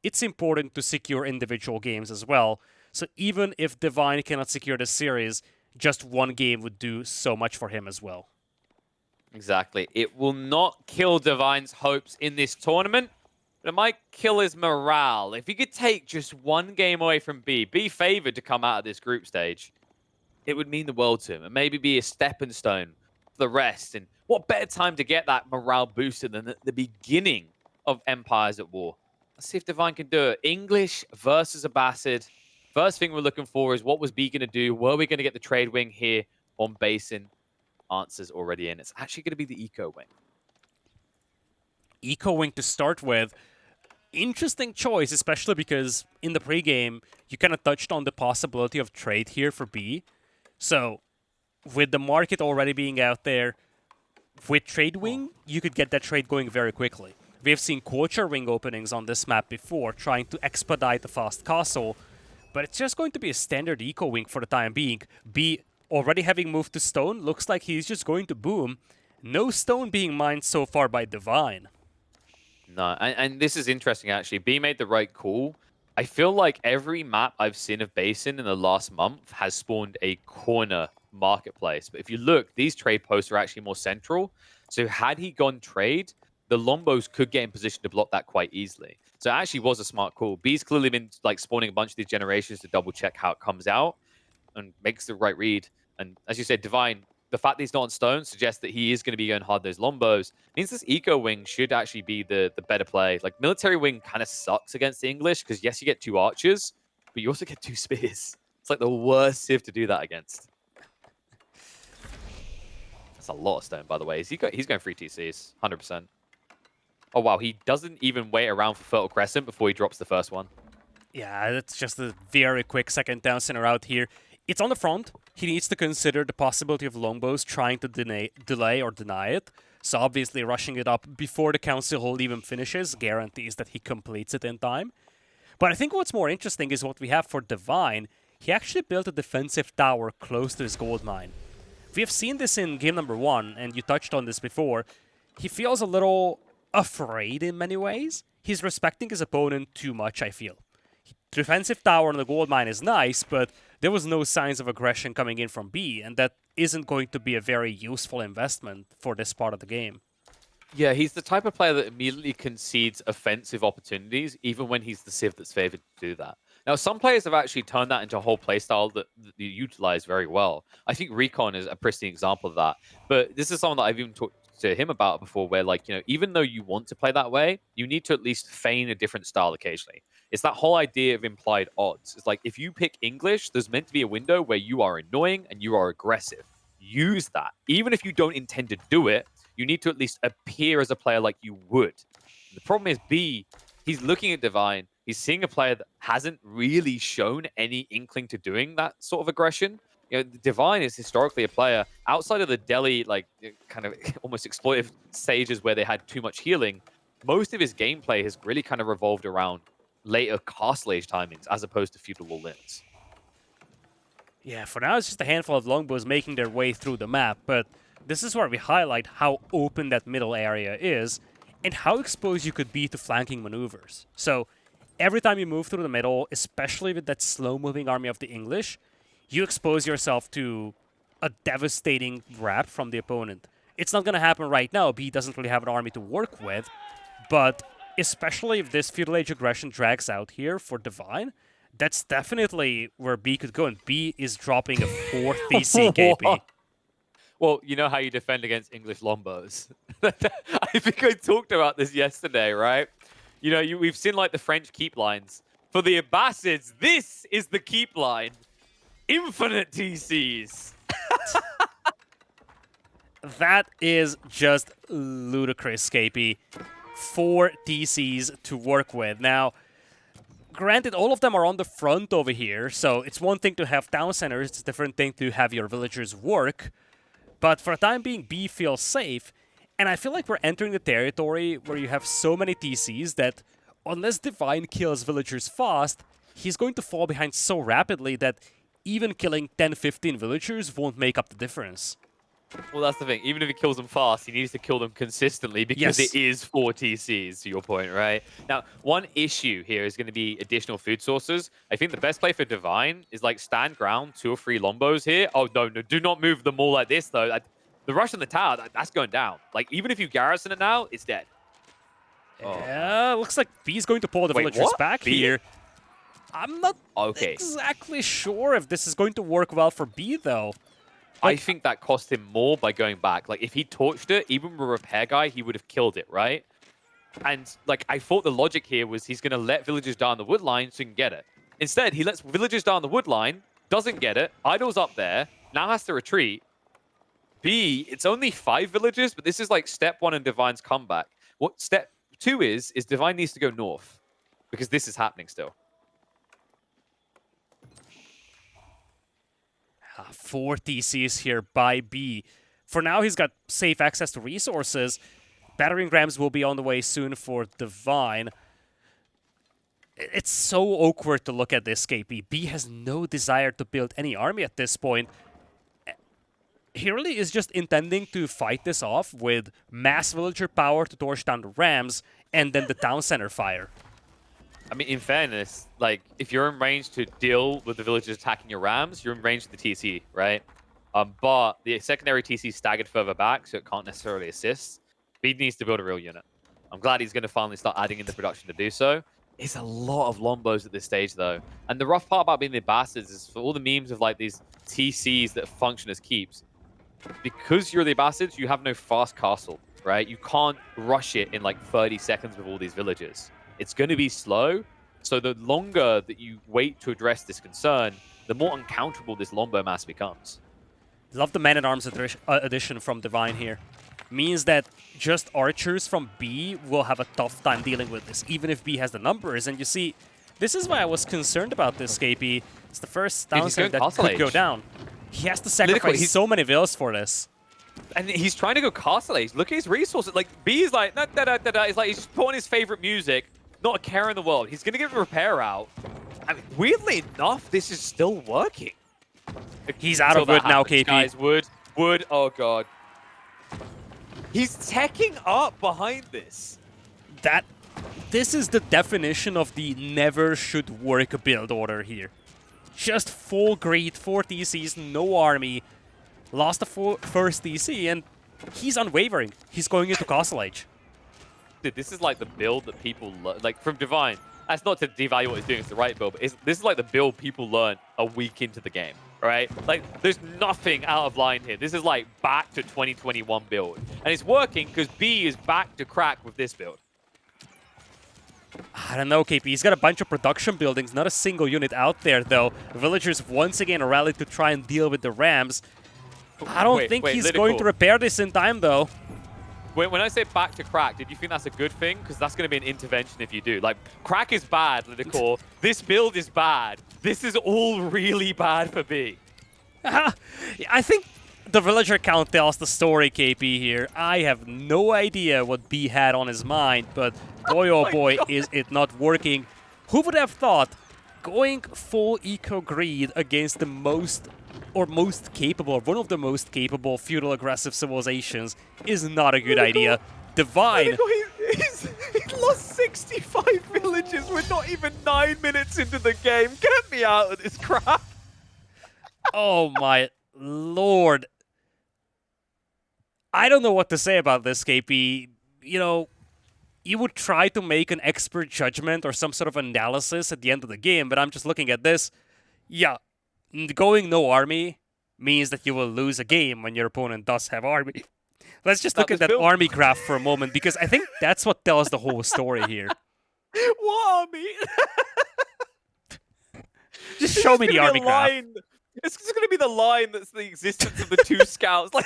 it's important to secure individual games as well. So even if Divine cannot secure the series, just one game would do so much for him as well. Exactly. It will not kill Divine's hopes in this tournament, but it might kill his morale. If he could take just one game away from be favored to come out of this group stage, it would mean the world to him and maybe be a stepping stone for the rest. And what better time to get that morale boosted than at the beginning of Empires at War? Let's see if Divine can do it. English versus Abbasid. First thing we're looking for is what was B going to do? Were we going to get the trade wing here on Basin? Answers already in. It's actually going to be the Eco wing. Eco wing to start with. Interesting choice, especially because in the pregame, you kind of touched on the possibility of trade here for B. So, with the market already being out there, with Trade Wing, you could get that trade going very quickly. We have seen Quocher Wing openings on this map before, trying to expedite the fast castle, but it's just going to be a standard Eco Wing for the time being. B, already having moved to Stone, looks like he's just going to boom. No Stone being mined so far by Divine. No, and this is interesting, actually. B made the right call. I feel like every map I've seen of Basin in the last month has spawned a corner marketplace. But if you look, these trade posts are actually more central. So had he gone trade, the Lombos could get in position to block that quite easily. So it actually was a smart call. B's clearly been like spawning a bunch of these generations to double check how it comes out and makes the right read. And as you said, Divine, the fact that he's not on Stone suggests that he is going to be going hard those Lombos. Means this Eco Wing should actually be the better play. Like, Military Wing kind of sucks against the English because, yes, you get 2 archers, but you also get 2 spears. It's like the worst civ to do that against. That's a lot of Stone, by the way. He's going 3 TCs, 100%. Oh, wow. He doesn't even wait around for Fertile Crescent before he drops the first one. Yeah, that's just a very quick second down center out here. It's on the front. He needs to consider the possibility of Longbows trying to delay or deny it. So obviously rushing it up before the council hold even finishes guarantees that he completes it in time. But I think what's more interesting is what we have for Divine. He actually built a defensive tower close to his gold mine. We have seen this in game number 1, and you touched on this before. He feels a little afraid in many ways. He's respecting his opponent too much, I feel. Defensive tower on the gold mine is nice, but there was no signs of aggression coming in from B, and that isn't going to be a very useful investment for this part of the game. Yeah, he's the type of player that immediately concedes offensive opportunities, even when he's the civ that's favored to do that. Now, some players have actually turned that into a whole playstyle that you utilize very well. I think Recon is a pristine example of that. But this is something that I've even talked to him about before, where, like, you know, even though you want to play that way, you need to at least feign a different style occasionally. It's that whole idea of implied odds. It's like, if you pick English, there's meant to be a window where you are annoying and you are aggressive. Use that. Even if you don't intend to do it, you need to at least appear as a player like you would. The problem is B, he's looking at Divine, he's seeing a player that hasn't really shown any inkling to doing that sort of aggression. You know, Divine is historically a player outside of the Delhi, like, kind of almost exploitive stages where they had too much healing. Most of his gameplay has really kind of revolved around later Castle Age timings as opposed to feudal limits. Yeah, for now it's just a handful of longbows making their way through the map, but this is where we highlight how open that middle area is and how exposed you could be to flanking maneuvers. So every time you move through the middle, especially with that slow-moving army of the English, you expose yourself to a devastating wrap from the opponent. It's not going to happen right now. B doesn't really have an army to work with, but especially if this Feudal Age aggression drags out here for Divine, that's definitely where B could go, and B is dropping a 4th DC KP. Well, you know how you defend against English Lombos. I think I talked about this yesterday, right? You know, we've seen like the French keep lines. For the Abbasids, this is the keep line. Infinite TCs. That is just ludicrous, KP. 4 TCs to work with. Now, granted, all of them are on the front over here, so it's one thing to have town centers, it's a different thing to have your villagers work. But for the time being, B feels safe, and I feel like we're entering the territory where you have so many TCs that unless Divine kills villagers fast, he's going to fall behind so rapidly that even killing 10-15 villagers won't make up the difference. Well, that's the thing. Even if he kills them fast, he needs to kill them consistently because Yes. it is 4 TCs, to your point, right? Now, one issue here is going to be additional food sources. I think the best play for Divine is like stand ground, 2 or 3 Lombos here. Oh, no, no, do not move them all like this, though. The rush on the tower, that's going down. Like, even if you garrison it now, it's dead. Yeah, looks like B's going to pull the Wait, villagers what? back B? here. I'm not Okay. exactly sure if this is going to work well for B, though. I think that cost him more by going back. Like, if he torched it, even with a repair guy, he would have killed it, right? And, like, I thought the logic here was he's going to let villagers down the wood line so he can get it. Instead, he lets villagers down the wood line, doesn't get it, idles up there, now has to retreat. B, it's only 5 villagers, but this is like step 1 in Divine's comeback. What step 2 is Divine needs to go north, because this is happening still. 4 TCs here by B. For now, he's got safe access to resources. Battering rams will be on the way soon for Divine. It's so awkward to look at this, KP. B has no desire to build any army at this point. He really is just intending to fight this off with mass villager power to torch down the rams and then the town center fire. I mean, in fairness, like, if you're in range to deal with the villagers attacking your rams, you're in range to the TC, right? But the secondary TC staggered further back, so it can't necessarily assist. Speed needs to build a real unit. I'm glad he's going to finally start adding in the production to do so. It's a lot of Lombos at this stage, though. And the rough part about being the Abbasids is for all the memes of, like, these TCs that function as keeps, because you're the Abbasids, you have no fast castle, right? You can't rush it in, like, 30 seconds with all these villagers. It's going to be slow, so the longer that you wait to address this concern, the more uncounterable this Lombo mass becomes. Love the man-at-arms addition from Divine here. Means that just archers from B will have a tough time dealing with this, even if B has the numbers. And you see, this is why I was concerned about this, KP. It's the first town center that could go down. He has to sacrifice so many vills for this. And he's trying to go Castle Age. Look at his resources. Like, B is like, da-da-da-da. It's like he's just putting his favorite music. Not a care in the world. He's going to get a repair out. I mean, weirdly enough, this is still working. He's out of wood now, KP. Guys, wood. Oh, God. He's teching up behind this. This is the definition of the never should work build order here. Just full greed, 4 TCs, no army. Lost the first TC, and he's unwavering. He's going into Castle Age. Dude, this is like the build that people like from Divine. That's not to devalue what he's doing, it's the right build, but this is like the build people learn a week into the game, right? Like, there's nothing out of line here. This is like back to 2021 build. And it's working because B is back to crack with this build. I don't know, KP. He's got a bunch of production buildings, not a single unit out there, though. Villagers once again rallied to try and deal with the rams. I don't think he's going to repair this in time, though. When I say back to crack, did you think that's a good thing? Because that's going to be an intervention if you do. Like, crack is bad, LidaKor. This build is bad. This is all really bad for B. I think the villager count tells the story, KP, here. I have no idea what B had on his mind, but boy, oh boy, is it not working. Who would have thought going full eco-greed against the most capable, one of the most capable feudal aggressive civilizations is not a good idea. Divine. He's lost 65 villages. We're not even 9 minutes into the game. Get me out of this crap. Oh my lord. I don't know what to say about this, KP. You know, you would try to make an expert judgment or some sort of analysis at the end of the game, but I'm just looking at this. Yeah. Going no army means that you will lose a game when your opponent does have army. Let's just look at that army graph for a moment, because I think that's what tells the whole story here. What army? Just show me the army graph. It's going to be the line that's the existence of the 2 scouts. Like